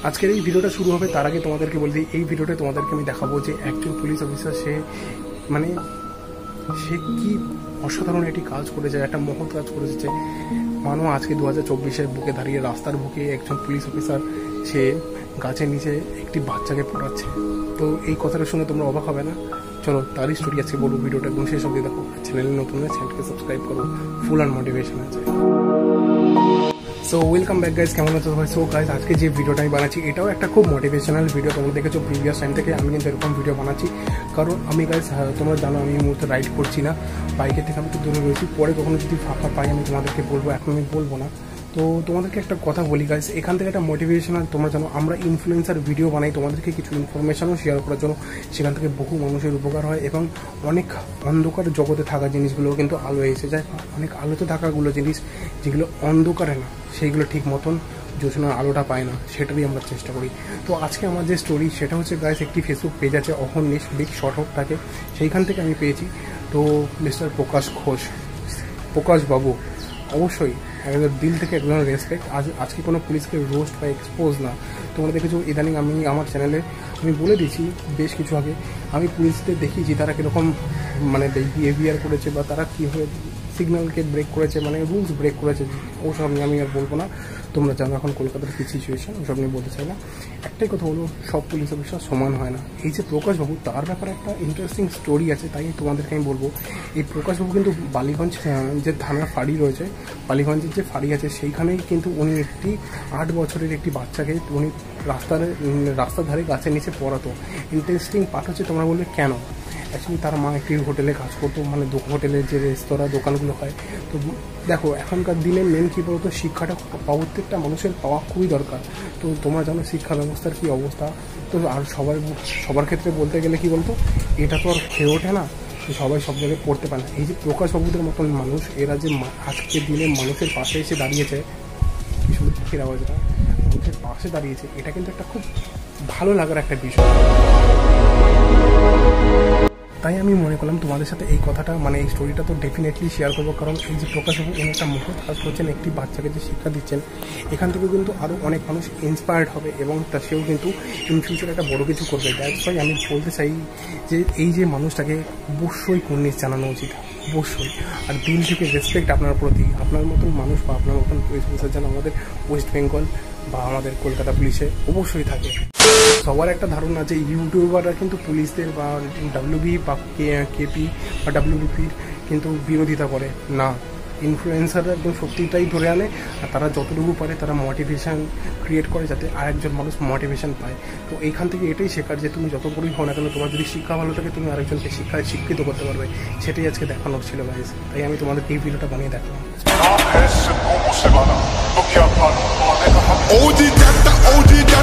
আজকের এই ভিডিওটা শুরু হবে তার আগে তোমাদেরকে বলতে এই ভিডিওতে তোমাদেরকে আমি দেখাবো যে একজন পুলিশ অফিসার সে কি অসাধারণ একটি কাজ করেছে, একটা মহৎ কাজ করেছে। মানো আজকে 2024-এর বুকে দাঁড়িয়ে রাস্তার বুকে একজন পুলিশ অফিসার সে গাছের নিচে একটি বাচ্চাকে পড়াচ্ছে। তো এই কথাটা শুনে তোমরা অবাক হবে না? চলো তারই স্টোরি আজকে বলবো, ভিডিওটা একদম শেষ অবধি দেখো। চ্যানেলে নতুন হলে চ্যানেলকে সাবস্ক্রাইব করো, ফুল আর মোটিভেশন আছে। সো ওয়েলকাম ব্যাক গাইজ, কেমন আছো সবাই? সো গাইজ আজকে যে ভিডিওটা আমি বানাচ্ছি এটাও একটা খুব মোটিভেশনাল ভিডিও। তোমরা দেখেছো প্রিভিয়াস টাইম থেকে আমি কিন্তু এরকম ভিডিও বানাচ্ছি, কারণ আমি গাইজ তোমরা জানো আমি এই মুহূর্তে রাইড করছি না, বাইকের থেকে আমি তো দূরে রয়েছি। পরে কখনো যদি ফাঁকা পাই আমি তোমাদেরকে বলবো, এখন আমি বলবো না। তো তোমাদেরকে একটা কথা বলি গাইজ, এখান থেকে একটা মোটিভেশনাল, তোমরা জানো আমরা ইনফ্লুয়েন্সার ভিডিও বানাই তোমাদেরকে কিছু ইনফরমেশনও শেয়ার করার জন্য। সেখান থেকে বহু মানুষের উপকার হয় এবং অনেক অন্ধকার জগতে থাকা জিনিসগুলো কিন্তু আলো এসে যায়। অনেক আলোতে থাকাগুলো জিনিস যেগুলো অন্ধকারে না, সেইগুলো ঠিক মতন যোজনার আলোটা পায় না, সেটারই আমরা চেষ্টা করি। তো আজকে আমার যে স্টোরি সেটা হচ্ছে গাইজ, একটি ফেসবুক পেজ আছে অহর্নিশ বিগ শর্ট হোক থাকে, সেইখান থেকে আমি পেয়েছি। তো মিস্টার প্রকাশ ঘোষ, প্রকাশ বাবু অবশ্যই একজন দিল থেকে একজন রেসপেক্ট। আজকে কোনো পুলিশকে রোস্ট বা এক্সপোজ না। তোমরা দেখেছো ইদানিং আমি আমার চ্যানেলে আমি বলে দিয়েছি বেশ কিছু আগে, আমি পুলিশদের দেখিয়েছি তারা কীরকম বিহেভিয়ার করেছে বা তারা কীভাবে সিগন্যালকে ব্রেক করেছে, রুলস ব্রেক করেছে। ওসব নিয়ে আমি আর বলবো না, তোমরা জানো এখন কলকাতার কী সিচুয়েশন, ওসব নিয়ে বলতে চাই না। একটাই কথা হলো, সব পুলিশ অফিসার সমান হয় না। এই যে প্রকাশবাবু, তার ব্যাপারে একটা ইন্টারেস্টিং স্টোরি আছে, তাই তোমাদেরকে আমি বলবো। এই প্রকাশবাবু কিন্তু বালিগঞ্জ যে থানার ফাঁড়ি রয়েছে, বালিগঞ্জের যে ফাঁড়ি আছে সেইখানেই কিন্তু উনি একটি 8 বছরের একটি বাচ্চাকে উনি রাস্তার ধারে গাছের নিচে পড়াতো। ইন্টারেস্টিং পার্ট হচ্ছে, তোমরা বলবে কেন? অ্যাকচুয়ালি তার মা একটি হোটেলে কাজ করতো, হোটেলের যে রেস্তোরাঁ দোকানগুলো হয়। তো দেখো এখনকার দিনে মেন কী বলতো, শিক্ষাটা প্রত্যেকটা মানুষের পাওয়া খুবই দরকার। তো তোমরা জানো শিক্ষা ব্যবস্থার কী অবস্থা। তো আর সবার ক্ষেত্রে বলতে গেলে কী বলতো, এটা তো আর হয়ে ওঠে না, সবাই সব জায়গায় পড়তে পারে না। এই যে প্রকাশবাবুদের মতন মানুষ, এরা যে আজকের দিনে মানুষের পাশে এসে দাঁড়িয়েছে, কিছু দুঃখের আওয়াজটা মানুষের পাশে দাঁড়িয়েছে, এটা কিন্তু একটা খুব ভালো লাগার একটা বিষয়। তাই আমি মনে করলাম তোমাদের সাথে এই কথাটা, এই স্টোরিটা তো ডেফিনেটলি শেয়ার করবো। কারণ এই যে প্রকাশবাবু উনি একটা মহৎ কাজ করছেন, একটি বাচ্চাকে যে শিক্ষা দিচ্ছেন, এখান থেকে কিন্তু আরও অনেক মানুষ ইন্সপায়ার্ড হবে এবং সেও কিন্তু ইন ফিউচার একটা বড়ো কিছু করবে। দ্যাটস ওয়াই আমি বলতে চাই যে এই যে মানুষটাকে অবশ্যই কুর্নিশ জানানো উচিত, অবশ্যই। আর দিল থেকে রেসপেক্ট আপনার প্রতি। আপনার মতন মানুষ বা আপনার মতন পুলিশ অফিসার যেন আমাদের ওয়েস্ট বেঙ্গল বা আমাদের কলকাতা পুলিশে অবশ্যই থাকে। সবার একটা ধারণা যে ইউটিউবাররা কিন্তু পুলিশদের বা ডাব্লিউবি বা কেপি বা ডাব্লিউবিপির কিন্তু বিরোধিতা করে না। ইনফ্লুয়েন্সাররা একদম সত্যিটাই ধরে আনে, আর তারা যতটুকু পারে তারা মোটিভেশান ক্রিয়েট করে যাতে আরেকজন মানুষ মোটিভেশন পায়। তো এইখান থেকে এটাই শেখার যে তুমি যত বড়ই হও না কেন, তোমার যদি শিক্ষা ভালো থাকে তুমি আরেকজনকে শিক্ষায় শিক্ষিত করতে পারবে। সেটাই আজকে দেখানোর ছিল গাইস, তাই আমি তোমাদের এই ভিডিওটা বানিয়ে দেখলাম।